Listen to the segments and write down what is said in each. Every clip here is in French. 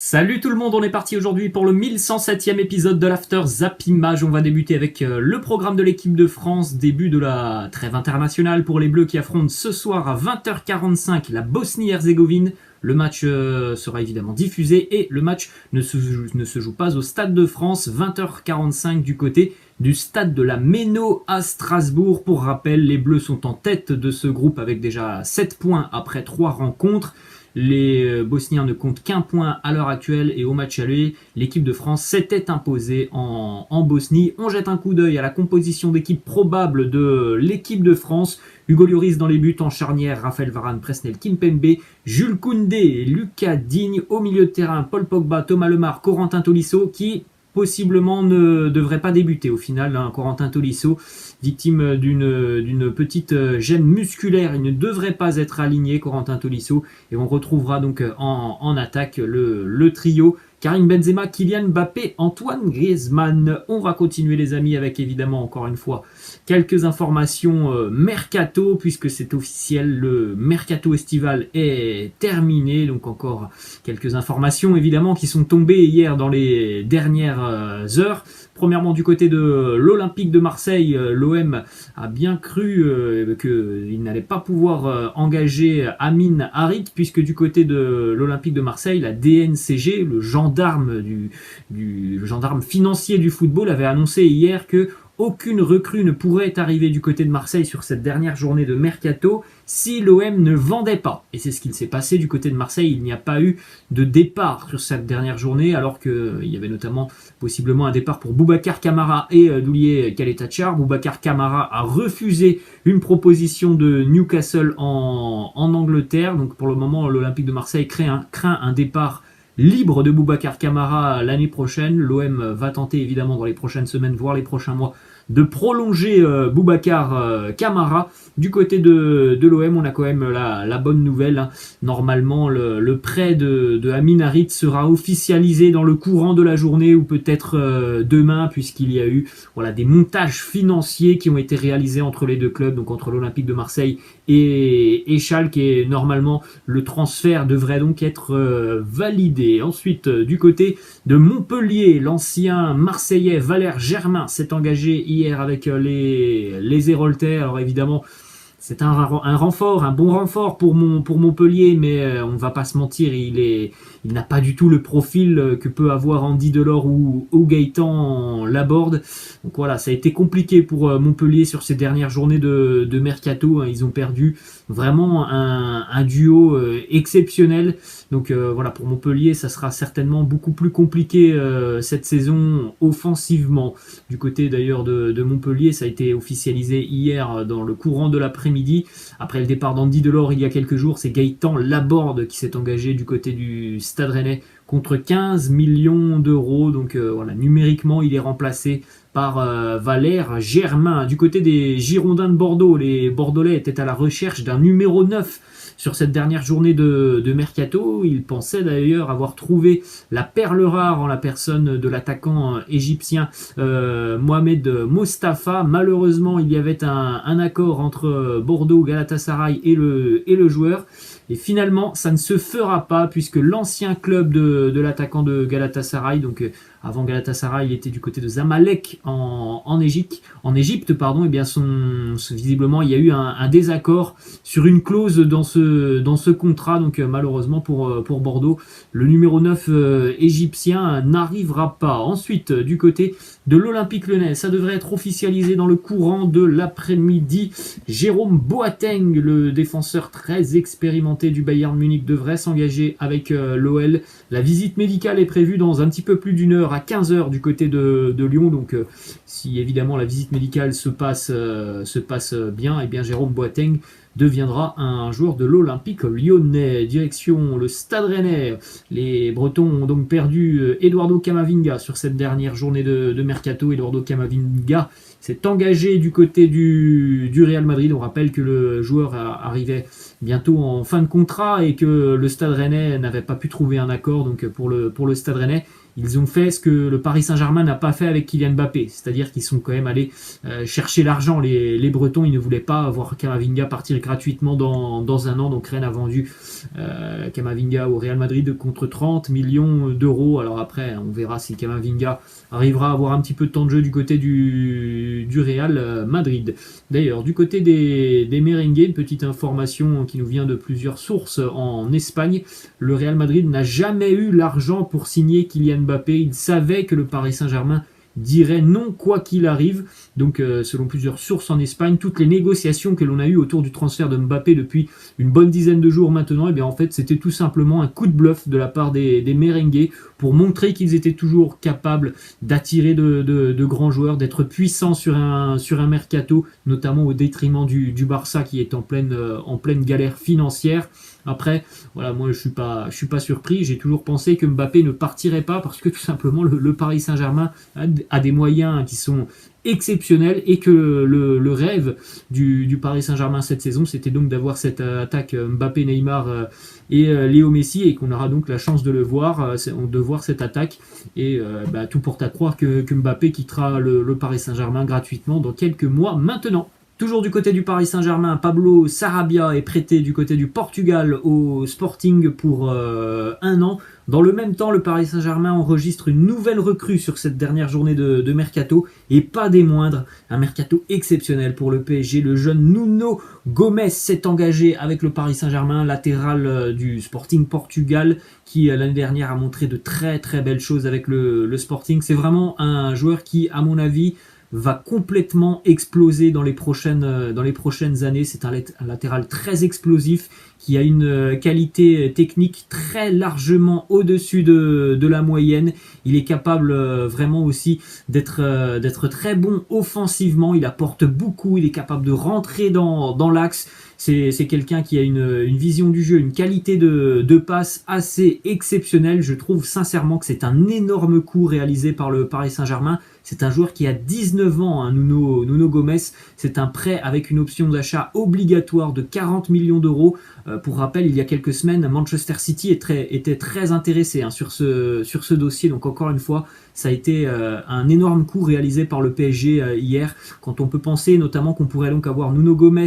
Salut tout le monde, on est parti aujourd'hui pour le 1107e épisode de l'After Zappimage. On va débuter avec le programme de l'équipe de France, début de la trêve internationale pour les Bleus qui affrontent ce soir à 20h45 la Bosnie-Herzégovine. Le match sera évidemment diffusé et le match ne se joue pas au Stade de France, 20h45 du côté du Stade de la Méno à Strasbourg. Pour rappel, les Bleus sont en tête de ce groupe avec déjà 7 points après 3 rencontres. Les Bosniens ne comptent qu'un point à l'heure actuelle et au match aller, l'équipe de France s'était imposée en Bosnie. On jette un coup d'œil à la composition d'équipe probable de l'équipe de France. Hugo Lloris dans les buts, en charnière, Raphaël Varane, Presnel Kimpembe, Jules Koundé, Lucas Digne. Au milieu de terrain, Paul Pogba, Thomas Lemar, Corentin Tolisso qui possiblement ne devrait pas débuter au final. Corentin Tolisso, victime d'une petite gêne musculaire, il ne devrait pas être aligné, Corentin Tolisso, et on retrouvera donc en attaque le trio Karim Benzema, Kylian Mbappé, Antoine Griezmann. On va continuer les amis avec évidemment encore une fois quelques informations mercato, puisque c'est officiel, le mercato estival est terminé. Donc encore quelques informations évidemment qui sont tombées hier dans les dernières heures. Premièrement, du côté de l'Olympique de Marseille, l'OM a bien cru qu'il n'allait pas pouvoir engager Amin Harit, puisque du côté de l'Olympique de Marseille, la DNCG, le gendarme le gendarme financier du football, avait annoncé hier que aucune recrue ne pourrait arriver du côté de Marseille sur cette dernière journée de mercato si l'OM ne vendait pas. Et c'est ce qu'il s'est passé du côté de Marseille. Il n'y a pas eu de départ sur cette dernière journée, alors qu'il y avait notamment possiblement un départ pour Boubacar Kamara et Doulier Kaletachar. Boubacar Kamara a refusé une proposition de Newcastle en Angleterre. Donc pour le moment, l'Olympique de Marseille craint un départ libre de Boubacar Kamara l'année prochaine. L'OM va tenter évidemment dans les prochaines semaines, voire les prochains mois, de prolonger Boubacar Kamara. Du côté de l'OM, on a quand même la bonne nouvelle. Normalement, le prêt de Amin Harit sera officialisé dans le courant de la journée ou peut-être demain, puisqu'il y a eu des montages financiers qui ont été réalisés entre les deux clubs, donc entre l'Olympique de Marseille et Schalke, et normalement le transfert devrait donc être validé. Ensuite, du côté de Montpellier, l'ancien Marseillais Valère Germain s'est engagé hier avec les Héroltais. Alors évidemment, c'est un renfort, un bon renfort pour Montpellier, mais on ne va pas se mentir, il n'a pas du tout le profil que peut avoir Andy Delors ou Gaëtan Laborde. Donc voilà, ça a été compliqué pour Montpellier sur ces dernières journées de mercato. Ils ont perdu vraiment un duo exceptionnel. Donc voilà, pour Montpellier, ça sera certainement beaucoup plus compliqué cette saison offensivement. Du côté d'ailleurs de Montpellier, ça a été officialisé hier dans le courant de l'après-midi. Après le départ d'Andy Delors il y a quelques jours, c'est Gaëtan Laborde qui s'est engagé du côté du Stade Rennais contre 15 millions d'euros. Donc voilà, numériquement, il est remplacé par Valère Germain. Du côté des Girondins de Bordeaux, les Bordelais étaient à la recherche d'un numéro 9 sur cette dernière journée de mercato. Ils pensaient d'ailleurs avoir trouvé la perle rare en la personne de l'attaquant égyptien Mohamed Mostafa. Malheureusement, il y avait un accord entre Bordeaux, Galatasaray et le joueur. Et finalement, ça ne se fera pas, puisque l'ancien club de l'attaquant de Galatasaray, donc avant Galatasaray, il était du côté de Zamalek en Égypte, et bien visiblement, il y a eu un désaccord sur une clause dans ce contrat. Donc malheureusement pour Bordeaux, le numéro 9 égyptien n'arrivera pas. Ensuite, du côté de l'Olympique Lyonnais, ça devrait être officialisé dans le courant de l'après-midi. Jérôme Boateng, le défenseur très expérimenté du Bayern Munich, devrait s'engager avec l'OL. La visite médicale est prévue dans un petit peu plus d'une heure, à 15h du côté de Lyon. Donc si évidemment la visite médicale se passe bien, et bien Jérôme Boateng deviendra un joueur de l'Olympique Lyonnais. Direction le Stade Rennais. Les Bretons ont donc perdu Eduardo Camavinga sur cette dernière journée de mercato. Eduardo Camavinga s'est engagé du côté du Real Madrid. On rappelle que le joueur arrivait bientôt en fin de contrat et que le Stade Rennais n'avait pas pu trouver un accord. Donc pour le Stade Rennais, ils ont fait ce que le Paris Saint-Germain n'a pas fait avec Kylian Mbappé, c'est-à-dire qu'ils sont quand même allés chercher l'argent. Les Bretons, ils ne voulaient pas voir Camavinga partir gratuitement dans un an. Donc Rennes a vendu Camavinga au Real Madrid contre 30 millions d'euros. Alors après, on verra si Camavinga arrivera à avoir un petit peu de temps de jeu du côté du Real Madrid. D'ailleurs, du côté des merengues, une petite information qui nous vient de plusieurs sources en Espagne. Le Real Madrid n'a jamais eu l'argent pour signer Kylian Mbappé. Il savait que le Paris Saint-Germain dirait non quoi qu'il arrive. Donc selon plusieurs sources en Espagne, toutes les négociations que l'on a eues autour du transfert de Mbappé depuis une bonne dizaine de jours maintenant, et bien en fait c'était tout simplement un coup de bluff de la part des merengues pour montrer qu'ils étaient toujours capables d'attirer de grands joueurs, d'être puissants sur un mercato, notamment au détriment du Barça qui est en pleine galère financière. Après, voilà, moi je suis pas surpris. J'ai toujours pensé que Mbappé ne partirait pas parce que tout simplement le Paris Saint-Germain a des moyens qui sont exceptionnels et que le rêve du Paris Saint-Germain cette saison, c'était donc d'avoir cette attaque Mbappé, Neymar et Léo Messi, et qu'on aura donc la chance de voir cette attaque, et tout porte à croire que Mbappé quittera le Paris Saint-Germain gratuitement dans quelques mois maintenant. Toujours du côté du Paris Saint-Germain, Pablo Sarabia est prêté du côté du Portugal au Sporting pour 1 an. Dans le même temps, le Paris Saint-Germain enregistre une nouvelle recrue sur cette dernière journée de mercato, et pas des moindres. Un mercato exceptionnel pour le PSG. Le jeune Nuno Gomes s'est engagé avec le Paris Saint-Germain, latéral du Sporting Portugal, qui l'année dernière a montré de très très belles choses avec le Sporting. C'est vraiment un joueur qui, à mon avis, va complètement exploser dans les prochaines années. C'est un latéral très explosif qui a une qualité technique très largement au-dessus de la moyenne. Il est capable vraiment aussi d'être très bon offensivement. Il apporte beaucoup, il est capable de rentrer dans l'axe. C'est quelqu'un qui a une vision du jeu, une qualité de passe assez exceptionnelle. Je trouve sincèrement que c'est un énorme coup réalisé par le Paris Saint-Germain. C'est un joueur qui a 19 ans, hein, Nuno Gomes. C'est un prêt avec une option d'achat obligatoire de 40 millions d'euros. Pour rappel, il y a quelques semaines, Manchester City était très intéressé sur ce dossier. Donc encore une fois, ça a été un énorme coup réalisé par le PSG hier. Quand on peut penser notamment qu'on pourrait donc avoir Nuno Gomes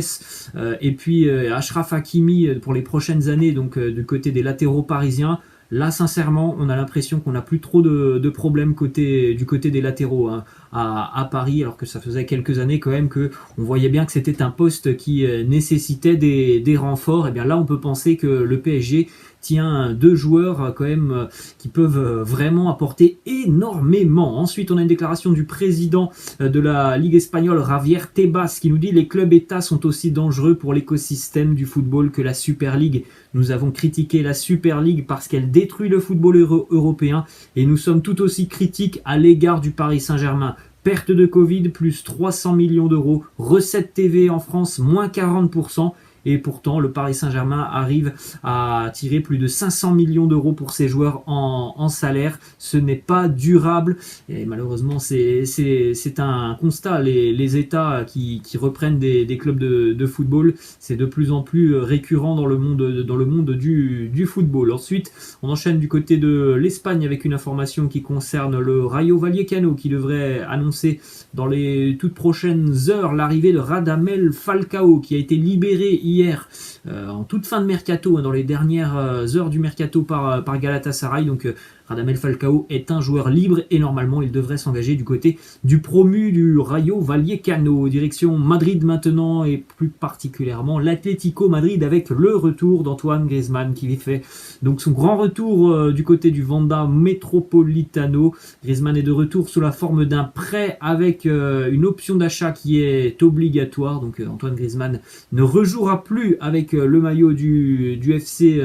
et puis Achraf Hakimi pour les prochaines années, donc du côté des latéraux parisiens. Là, sincèrement, on a l'impression qu'on n'a plus trop de problèmes du côté des latéraux à Paris, alors que ça faisait quelques années quand même que on voyait bien que c'était un poste qui nécessitait des renforts. Et bien là, on peut penser que le PSG tient 2 joueurs quand même qui peuvent vraiment apporter énormément. Ensuite, on a une déclaration du président de la Ligue espagnole, Javier Tebas, qui nous dit: les clubs États sont aussi dangereux pour l'écosystème du football que la Super League. Nous avons critiqué la Super League parce qu'elle détruit le football européen, et nous sommes tout aussi critiques à l'égard du Paris Saint-Germain. Perte de Covid, plus 300 millions d'euros. Recettes TV en France, moins 40%. Et pourtant, le Paris Saint-Germain arrive à tirer plus de 500 millions d'euros pour ses joueurs en salaire. Ce n'est pas durable. Et malheureusement, c'est un constat. Les États qui reprennent des clubs de football, c'est de plus en plus récurrent dans le monde du football. Ensuite, on enchaîne du côté de l'Espagne avec une information qui concerne le Rayo Vallecano, qui devrait annoncer dans les toutes prochaines heures l'arrivée de Radamel Falcao, qui a été libéré hier en toute fin de mercato, dans les dernières heures du mercato par Galatasaray. Donc Radamel Falcao est un joueur libre et normalement il devrait s'engager du côté du promu du Rayo Vallecano. Direction Madrid maintenant, et plus particulièrement l'Atlético Madrid, avec le retour d'Antoine Griezmann qui fait donc son grand retour du côté du Wanda Metropolitano. Griezmann est de retour sous la forme d'un prêt avec une option d'achat qui est obligatoire. Donc Antoine Griezmann ne rejouera plus avec le maillot du FC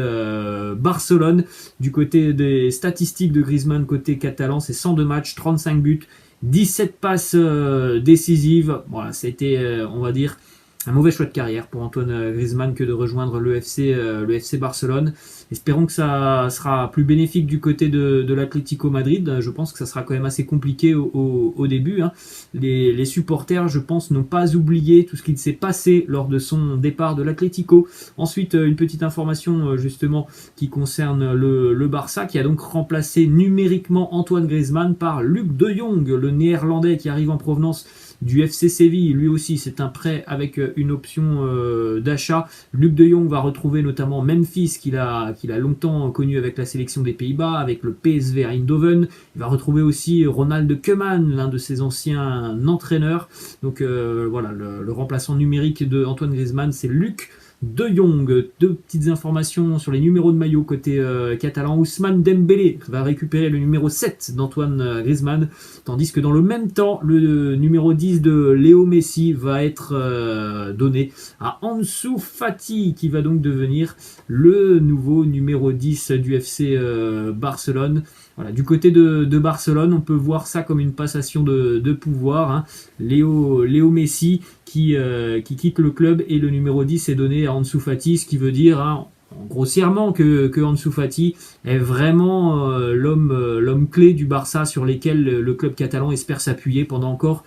Barcelone. Du côté des statistiques de Griezmann côté catalan, c'est 102 matchs, 35 buts, 17 passes décisives. Voilà, c'était, on va dire, un mauvais choix de carrière pour Antoine Griezmann que de rejoindre le FC Barcelone. Espérons que ça sera plus bénéfique du côté de l'Atlético Madrid. Je pense que ça sera quand même assez compliqué au début. Les supporters, je pense, n'ont pas oublié tout ce qu'il s'est passé lors de son départ de l'Atlético. Ensuite, une petite information justement qui concerne le Barça, qui a donc remplacé numériquement Antoine Griezmann par Luc de Jong, le néerlandais qui arrive en provenance du FC Séville. Lui aussi, c'est un prêt avec une option d'achat. Luc de Jong va retrouver notamment Memphis, qu'il a longtemps connu avec la sélection des Pays-Bas, avec le PSV Eindhoven. Il va retrouver aussi Ronald Koeman, l'un de ses anciens entraîneurs. Donc voilà, le remplaçant numérique de Antoine Griezmann, c'est Luc de Jong. Deux petites informations sur les numéros de maillot côté catalan. Ousmane Dembélé va récupérer le numéro 7 d'Antoine Griezmann, tandis que dans le même temps, le numéro 10 de Léo Messi va être donné à Ansu Fati, qui va donc devenir le nouveau numéro 10 du FC Barcelone. Voilà, du côté de Barcelone, on peut voir ça comme une passation de pouvoir. Hein. Léo Messi qui quitte le club et le numéro 10 est donné à Ansu Fati, ce qui veut dire grossièrement que Ansu Fati est vraiment l'homme clé du Barça sur lesquels le club catalan espère s'appuyer pendant encore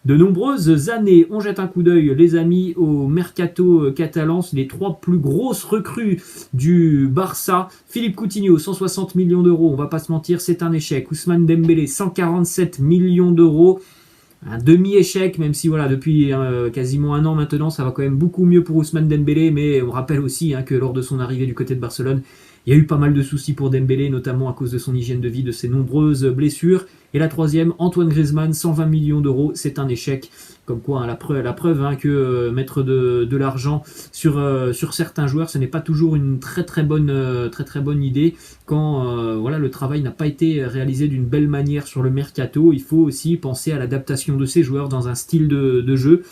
de nombreuses années. On jette un coup d'œil, les amis, au mercato catalan. Les 3 plus grosses recrues du Barça. Philippe Coutinho, 160 millions d'euros. On va pas se mentir, c'est un échec. Ousmane Dembélé, 147 millions d'euros. Un demi-échec, même si voilà, depuis quasiment un an maintenant, ça va quand même beaucoup mieux pour Ousmane Dembélé. Mais on rappelle aussi que lors de son arrivée du côté de Barcelone, il y a eu pas mal de soucis pour Dembélé, notamment à cause de son hygiène de vie, de ses nombreuses blessures. Et la troisième, Antoine Griezmann, 120 millions d'euros, c'est un échec. Comme quoi, la preuve que mettre de l'argent sur certains joueurs, ce n'est pas toujours une très bonne idée. Quand voilà, le travail n'a pas été réalisé d'une belle manière sur le mercato, il faut aussi penser à l'adaptation de ces joueurs dans un style de jeu.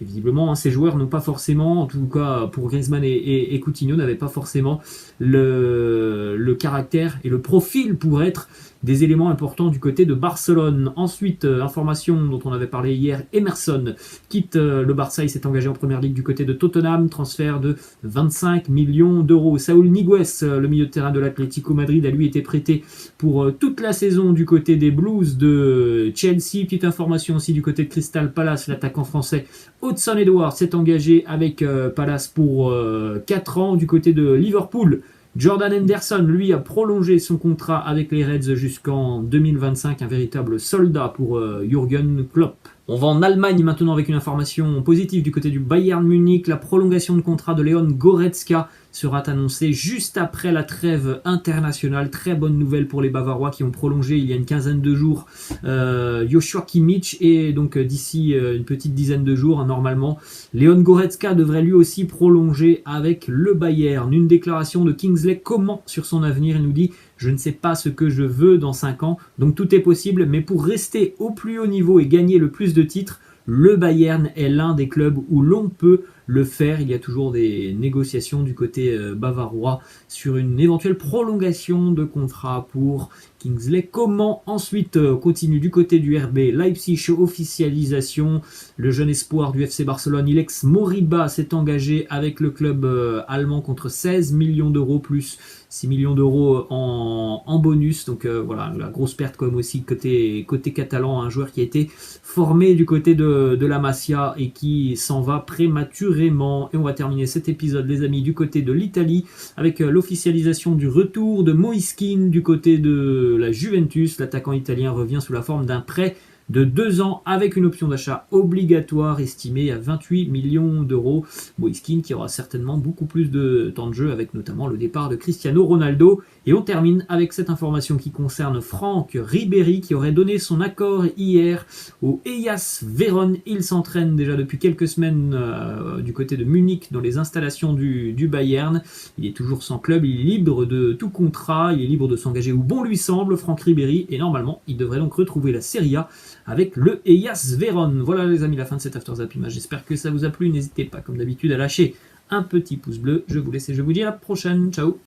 Et visiblement, ces joueurs n'ont pas forcément, en tout cas pour Griezmann et Coutinho, n'avaient pas forcément le caractère et le profil pour être des éléments importants du côté de Barcelone. Ensuite, information dont on avait parlé hier, Emerson quitte le Barça, il s'est engagé en première ligue du côté de Tottenham, transfert de 25 millions d'euros. Saúl Ñíguez, le milieu de terrain de l'Atlético Madrid, a lui été prêté pour toute la saison du côté des Blues de Chelsea. Petite information aussi du côté de Crystal Palace, l'attaquant français Hudson Edwards s'est engagé avec Palace pour 4 ans. Du côté de Liverpool, Jordan Henderson, lui, a prolongé son contrat avec les Reds jusqu'en 2025, un véritable soldat pour Jürgen Klopp. On va en Allemagne maintenant avec une information positive du côté du Bayern Munich. La prolongation de contrat de Leon Goretzka sera annoncée juste après la trêve internationale. Très bonne nouvelle pour les Bavarois qui ont prolongé il y a une quinzaine de jours Joshua Kimmich, et donc d'ici une petite dizaine de jours, normalement, Leon Goretzka devrait lui aussi prolonger avec le Bayern. Une déclaration de Kingsley Coman sur son avenir, il nous dit: je ne sais pas ce que je veux dans 5 ans, donc tout est possible, mais pour rester au plus haut niveau et gagner le plus de titres, le Bayern est l'un des clubs où l'on peut le faire. Il y a toujours des négociations du côté bavarois sur une éventuelle prolongation de contrat pour Kingsley Coman. Ensuite, continue du côté du RB Leipzig, officialisation. Le jeune espoir du FC Barcelone, Ilex Moriba, s'est engagé avec le club allemand contre 16 millions d'euros plus 6 millions d'euros en bonus. Donc voilà, la grosse perte comme aussi côté catalan, un joueur qui a été formé du côté de la Masia et qui s'en va prématurément. Et on va terminer cet épisode, les amis, du côté de l'Italie avec l'officialisation du retour de Moïse Kean du côté de la Juventus. L'attaquant italien revient sous la forme d'un prêt de 2 ans avec une option d'achat obligatoire estimée à 28 millions d'euros. Moïse Kean qui aura certainement beaucoup plus de temps de jeu avec notamment le départ de Cristiano Ronaldo. Et on termine avec cette information qui concerne Franck Ribéry qui aurait donné son accord hier au Hellas Vérone. Il s'entraîne déjà depuis quelques semaines du côté de Munich dans les installations du Bayern. Il est toujours sans club, il est libre de tout contrat, il est libre de s'engager où bon lui semble, Franck Ribéry, et normalement il devrait donc retrouver la Serie A avec le Hellas Vérone. Voilà les amis, la fin de cet After Zap Image. J'espère que ça vous a plu. N'hésitez pas comme d'habitude à lâcher un petit pouce bleu. Je vous laisse et je vous dis à la prochaine. Ciao.